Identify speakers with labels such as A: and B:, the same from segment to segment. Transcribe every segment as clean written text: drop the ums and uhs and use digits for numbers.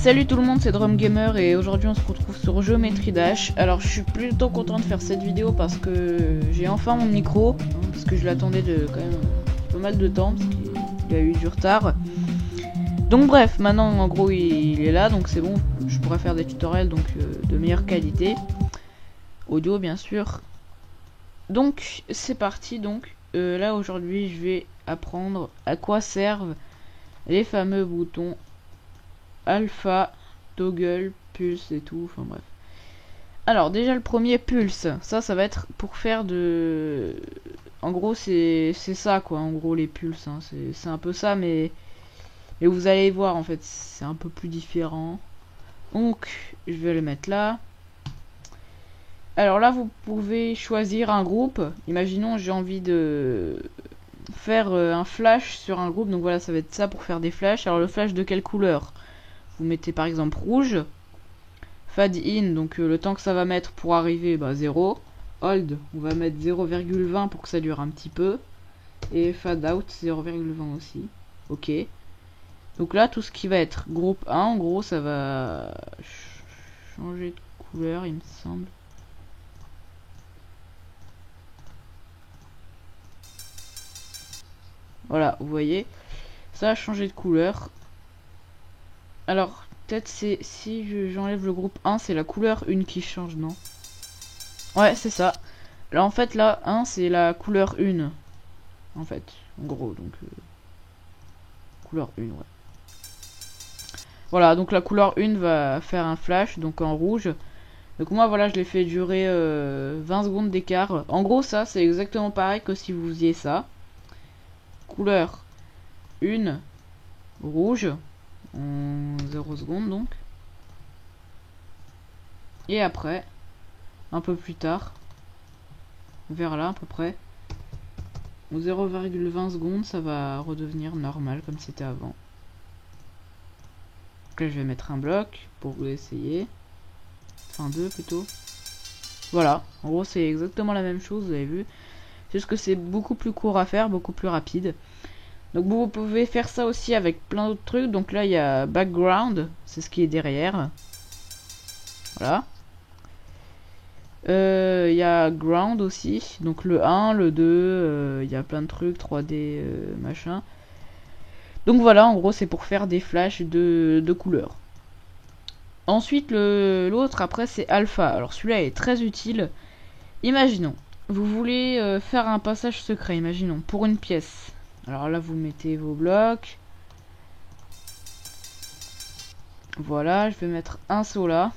A: Salut tout le monde, c'est Drum Gamer et aujourd'hui on se retrouve sur Geometry Dash. Alors je suis plutôt content de faire cette vidéo parce que j'ai enfin mon micro, parce que je l'attendais de quand même pas mal de temps, parce qu'il y a eu du retard. Donc bref, maintenant en gros il est là, donc c'est bon, je pourrais faire des tutoriels donc de meilleure qualité. Audio bien sûr. Donc c'est parti, donc là aujourd'hui je vais apprendre à quoi servent les fameux boutons alpha, toggle, pulse et tout, enfin bref. Alors déjà le premier pulse, ça va être pour faire de... En gros c'est ça quoi, en gros les pulses, hein. C'est un peu ça mais vous allez voir en fait, c'est un peu plus différent. Donc je vais le mettre là. Alors là vous pouvez choisir un groupe. Imaginons j'ai envie de faire un flash sur un groupe, donc voilà ça va être ça pour faire des flashs. Alors le flash de quelle couleur? Vous mettez par exemple rouge. Fade in, donc le temps que ça va mettre pour arriver, 0. Hold, on va mettre 0,20 pour que ça dure un petit peu. Et fade out 0,20 aussi. Ok. Donc là tout ce qui va être groupe 1, en gros ça va changer de couleur il me semble. Voilà, vous voyez, ça a changé de couleur. Alors, peut-être c'est si j'enlève le groupe 1, c'est la couleur 1 qui change, non? Ouais, c'est ça. Là, en fait, là, 1, c'est la couleur 1. En fait, en gros, donc... couleur 1, ouais. Voilà, donc la couleur 1 va faire un flash, donc en rouge. Donc moi, voilà, je l'ai fait durer 20 secondes d'écart. En gros, ça, c'est exactement pareil que si vous faisiez ça. Couleur 1, rouge. En 0 secondes donc. Et après, un peu plus tard, vers là à peu près, au 0,20 secondes, ça va redevenir normal comme c'était avant. Donc là je vais mettre un bloc pour vous essayer. Enfin deux plutôt. Voilà, en gros c'est exactement la même chose, vous avez vu. C'est juste que c'est beaucoup plus court à faire, beaucoup plus rapide. Donc vous pouvez faire ça aussi avec plein d'autres trucs. Donc là il y a background, c'est ce qui est derrière. Voilà. Il y a ground aussi. Donc le 1, le 2, il y a plein de trucs, 3D, machin. Donc voilà, en gros c'est pour faire des flashs de couleurs. Ensuite l'autre après c'est alpha. Alors celui-là est très utile. Imaginons, vous voulez faire un passage secret, imaginons, pour une pièce. Alors là vous mettez vos blocs. Voilà, je vais mettre un saut là.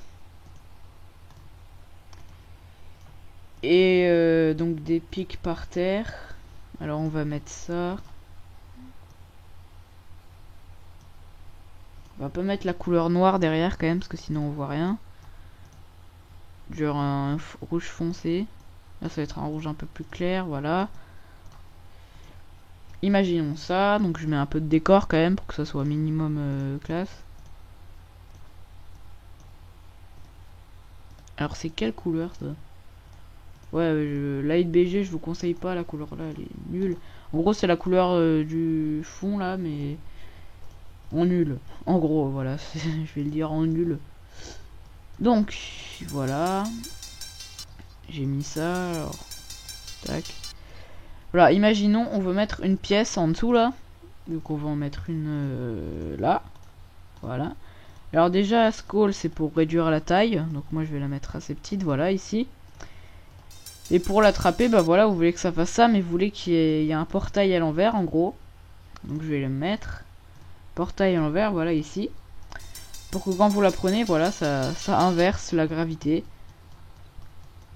A: Et donc des pics par terre. Alors on va mettre ça. On va pas mettre la couleur noire derrière quand même parce que sinon on voit rien. Genre un rouge foncé. Là ça va être un rouge un peu plus clair, voilà. Imaginons ça, donc je mets un peu de décor quand même pour que ça soit minimum classe. Alors c'est quelle couleur ça? Ouais, Light BG je vous conseille pas, la couleur là elle est nulle. En gros c'est la couleur du fond là mais en nul. En gros voilà, je vais le dire en nul. Donc voilà. J'ai mis ça, alors tac. Voilà, imaginons on veut mettre une pièce en dessous là. Donc on va en mettre une là. Voilà. Alors déjà scroll c'est pour réduire la taille. Donc moi je vais la mettre assez petite, voilà ici. Et pour l'attraper, voilà, vous voulez que ça fasse ça, mais vous voulez qu'il y ait un portail à l'envers en gros. Donc je vais le mettre. Portail à l'envers, voilà ici. Pour que quand vous la prenez, voilà, ça inverse la gravité.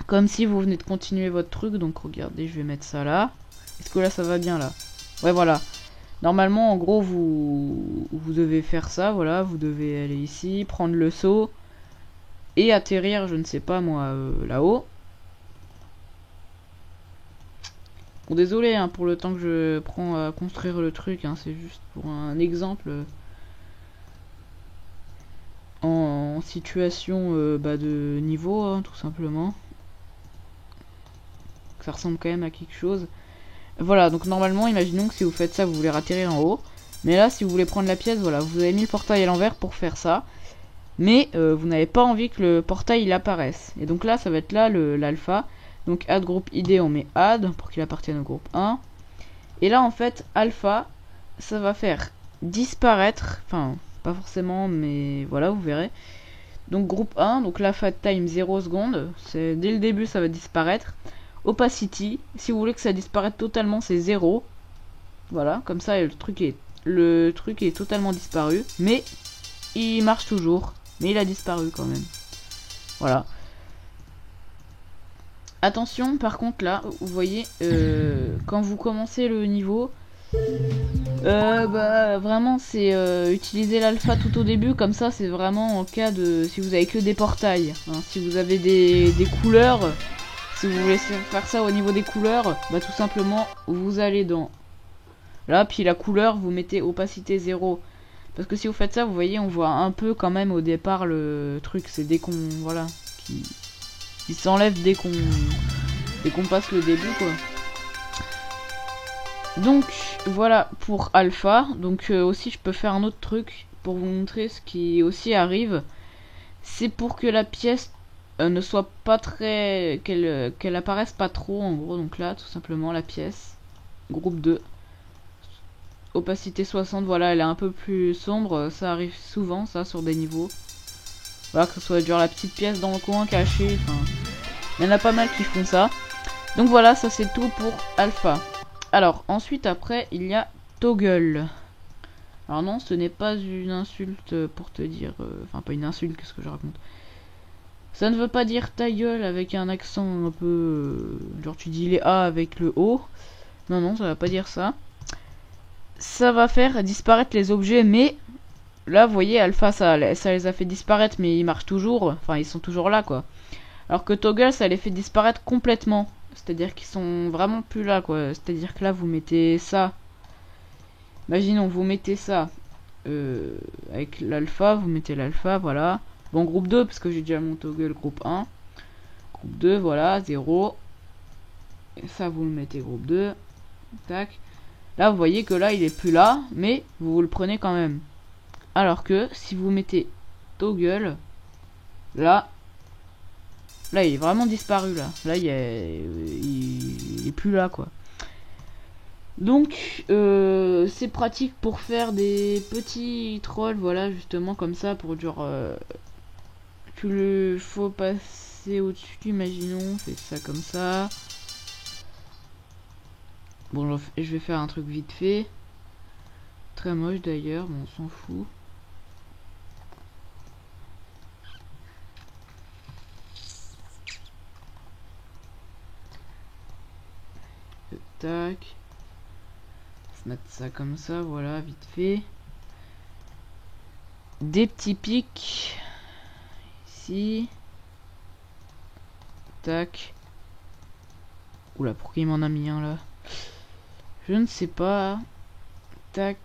A: Comme si vous venez de continuer votre truc. Donc regardez, je vais mettre ça là. Est-ce que là ça va bien là? Ouais voilà. Normalement en gros vous devez faire ça, voilà. Vous devez aller ici, prendre le saut. Et atterrir, je ne sais pas moi, là-haut. Bon désolé hein, pour le temps que je prends à construire le truc, hein, c'est juste pour un exemple. En situation de niveau, hein, tout simplement. Ça ressemble quand même à quelque chose. Voilà, donc normalement, imaginons que si vous faites ça, vous voulez atterrir en haut. Mais là, si vous voulez prendre la pièce, voilà, vous avez mis le portail à l'envers pour faire ça. mais vous n'avez pas envie que le portail il apparaisse. Et donc là, ça va être là l'alpha. Donc add groupe ID, on met add pour qu'il appartienne au groupe 1. Et là, en fait, alpha, ça va faire disparaître, enfin, pas forcément, mais voilà, vous verrez. Donc groupe 1, donc l'alpha time 0 secondes, c'est dès le début ça va disparaître. Opacity, si vous voulez que ça disparaisse totalement, c'est 0. Voilà, comme ça le truc est totalement disparu, mais il marche toujours, mais il a disparu quand même. Voilà. Attention, par contre là, vous voyez, quand vous commencez le niveau, bah vraiment c'est utiliser l'alpha tout au début, comme ça c'est vraiment en cas de si vous avez que des portails, hein. Si vous avez des couleurs, si vous voulez faire ça au niveau des couleurs, bah tout simplement vous allez dans là, puis la couleur vous mettez opacité 0, parce que si vous faites ça, vous voyez on voit un peu quand même au départ le truc, c'est dès qu'on voilà qui s'enlève dès qu'on passe le début quoi. Donc voilà pour alpha. Donc aussi je peux faire un autre truc pour vous montrer ce qui aussi arrive. C'est pour que la pièce ne soit pas très qu'elle apparaisse pas trop en gros. Donc là tout simplement la pièce groupe 2 opacité 60, voilà, elle est un peu plus sombre. Ça arrive souvent ça sur des niveaux. Voilà, que ce soit genre la petite pièce dans le coin cachée, enfin il y en a pas mal qui font ça. Donc voilà, ça c'est tout pour alpha. Alors, ensuite, après, il y a toggle. Alors non, ce n'est pas une insulte pour te dire... Enfin, pas une insulte, qu'est-ce que je raconte. Ça ne veut pas dire ta gueule avec un accent un peu... genre, tu dis les A avec le O. Non, non, ça va pas dire ça. Ça va faire disparaître les objets, mais... Là, vous voyez, alpha, ça les a fait disparaître, mais ils marchent toujours. Enfin, ils sont toujours là, quoi. Alors que toggle, ça les fait disparaître complètement. C'est-à-dire qu'ils sont vraiment plus là, quoi. C'est-à-dire que là, vous mettez ça. Imaginons, vous mettez ça avec l'alpha, vous mettez l'alpha, voilà. Bon, groupe 2, parce que j'ai déjà mon toggle groupe 1. Groupe 2, voilà, 0. Et ça, vous le mettez groupe 2. Tac. Là, vous voyez que là, il est plus là, mais vous le prenez quand même. Alors que, si vous mettez toggle, là... Là, il est vraiment disparu, là. Là, il est plus là, quoi. Donc, c'est pratique pour faire des petits trolls, voilà, justement, comme ça, pour genre... faut passer au-dessus, imaginons, fait ça comme ça. Bon, je vais faire un truc vite fait. Très moche, d'ailleurs, bon, on s'en fout. Tac. Se mettre ça comme ça, voilà, vite fait. Des petits pics. Ici. Tac. Oula, pourquoi il m'en a mis un là? Je ne sais pas. Tac.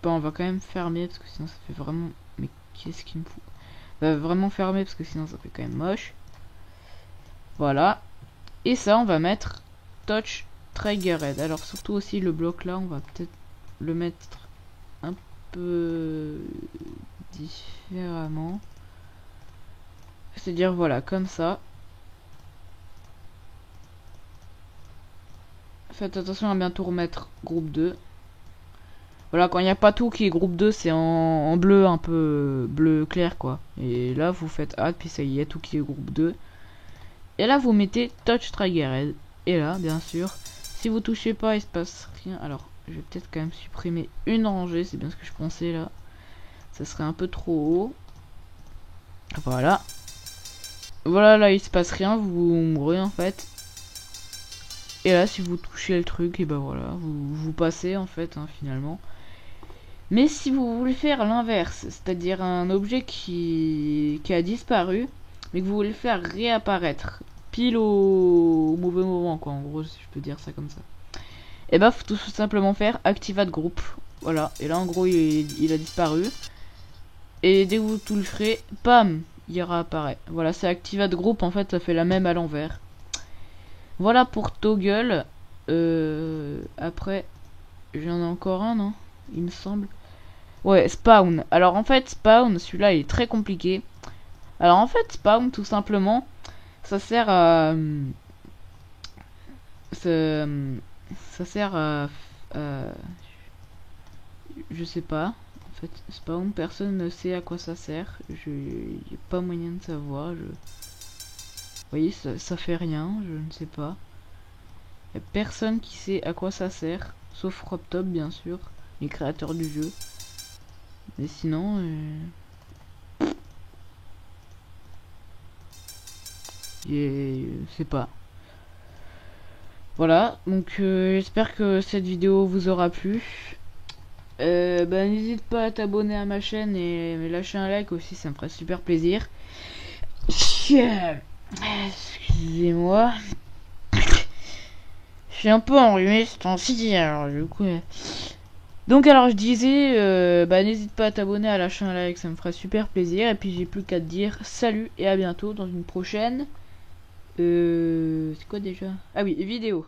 A: Bon, on va quand même fermer parce que sinon ça fait vraiment... Mais qu'est-ce qu'il me fout? On va vraiment fermer parce que sinon ça fait quand même moche. Voilà. Et ça, on va mettre touch triggered. Alors surtout aussi le bloc là, on va peut-être le mettre un peu différemment. C'est-à-dire voilà, comme ça. Faites attention à bientôt remettre groupe 2. Voilà, quand il n'y a pas tout qui est groupe 2, c'est en bleu, un peu bleu clair quoi. Et là vous faites add, puis ça y est, tout qui est groupe 2. Et là vous mettez touch triggered. Et là, bien sûr, si vous touchez pas, il se passe rien. Alors, je vais peut-être quand même supprimer une rangée, c'est bien ce que je pensais là. Ça serait un peu trop haut. Voilà. Voilà, là il se passe rien, vous mourrez en fait. Et là, si vous touchez le truc, et ben voilà, vous passez en fait, hein, finalement. Mais si vous voulez faire l'inverse, c'est-à-dire un objet qui a disparu, mais que vous voulez faire réapparaître pile au mauvais moment, quoi, en gros, si je peux dire ça comme ça. Et bah, faut tout simplement faire activate group. Voilà, et là, en gros, il a disparu. Et dès que vous toucherez, pam, il réapparaît. Voilà, c'est activate group, en fait, ça fait la même à l'envers. Voilà pour toggle. Après, j'en ai encore un, non? Il me semble. Ouais, Spawn. Alors en fait, Spawn, celui-là, il est très compliqué. Alors en fait, Spawn, tout simplement, ça sert à... ça sert à- je sais pas. En fait, Spawn, personne ne sait à quoi ça sert. J'ai pas moyen de savoir. Vous voyez, ça fait rien, je ne sais pas. Y a personne qui sait à quoi ça sert. Sauf RobTop, bien sûr. Les créateurs du jeu. Mais sinon... je sais pas. Voilà, donc j'espère que cette vidéo vous aura plu. Bah, n'hésite pas à t'abonner à ma chaîne et lâcher un like aussi, ça me ferait super plaisir. Excusez-moi. Je suis un peu enrhumé ce temps-ci, alors du coup... Donc alors je disais, bah n'hésite pas à t'abonner, à lâcher un like, ça me ferait super plaisir. Et puis j'ai plus qu'à te dire salut et à bientôt dans une prochaine... c'est quoi déjà? Ah oui, vidéo.